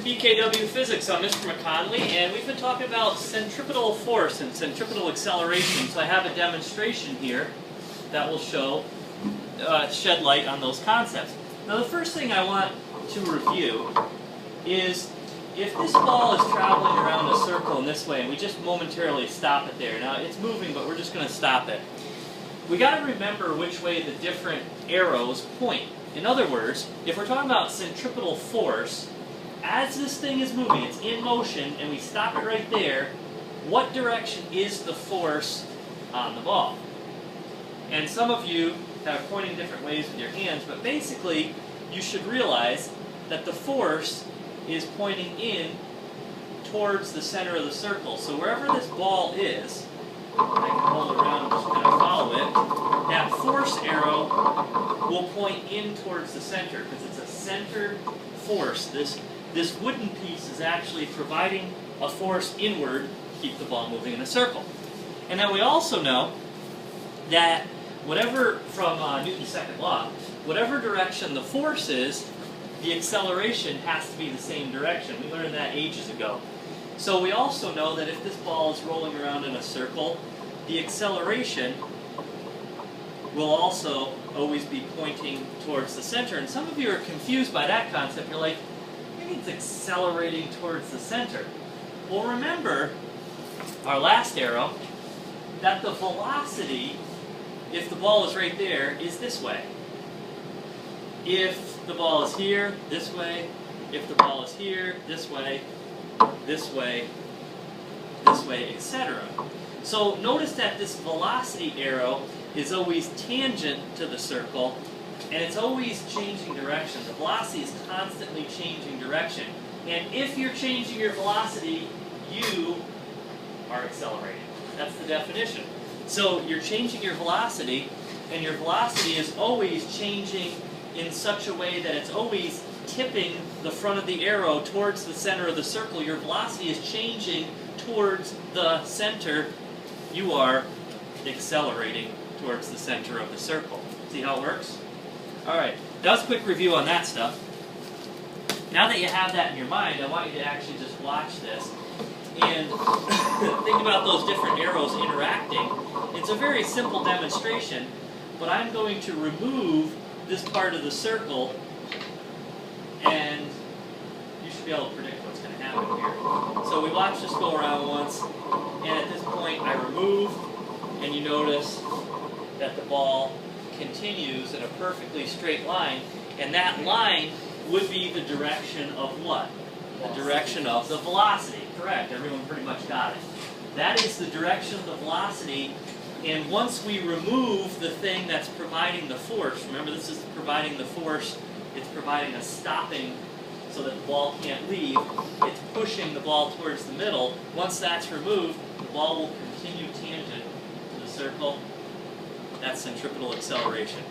BKW Physics. I'm Mr. McConley, and we've been talking about centripetal force and centripetal acceleration. So I have a demonstration here that will shed light on those concepts. Now the first thing I want to review is if this ball is traveling around a circle in this way, and we just momentarily stop it there. Now it's moving, but we're just going to stop it. We got to remember which way the different arrows point. In other words, if we're talking about centripetal force, as this thing is moving, it's in motion, and we stop it right there, what direction is the force on the ball? And some of you are pointing different ways with your hands, but basically you should realize that the force is pointing in towards the center of the circle. So wherever this ball is, I can hold it around and just kind of follow it, that force arrow will point in towards the center because it's a centered force. This wooden piece is actually providing a force inward to keep the ball moving in a circle. And then we also know that whatever, from Newton's second law, whatever direction the force is, the acceleration has to be the same direction. We learned that ages ago. So we also know that if this ball is rolling around in a circle, the acceleration will also always be pointing towards the center. And some of you are confused by that concept. You're like, maybe it's accelerating towards the center. Well, remember our last arrow, that the velocity, if the ball is right there, is this way. If the ball is here, this way. If the ball is here, this way, etc. So notice that this velocity arrow is always tangent to the circle, and it's always changing direction. The velocity is constantly changing direction. And if you're changing your velocity, you are accelerating. That's the definition. So you're changing your velocity, and your velocity is always changing in such a way that it's always tipping the front of the arrow towards the center of the circle. Your velocity is changing towards the center. You are accelerating towards the center of the circle. See how it works? Alright, that was a quick review on that stuff. Now that you have that in your mind, I want you to actually just watch this and think about those different arrows interacting. It's a very simple demonstration, but I'm going to remove this part of the circle, and you should be able to predict what's going to happen here. So we watch this go around once, and at this point I remove, and you notice that the ball continues in a perfectly straight line, and that line would be the direction of what? The direction of the velocity. Correct, everyone pretty much got it. That is the direction of the velocity, and once we remove the thing that's providing the force, remember this is providing the force, it's providing a stopping so that the ball can't leave, it's pushing the ball towards the middle. Once that's removed, the ball will continue tangent to the circle. That's centripetal acceleration.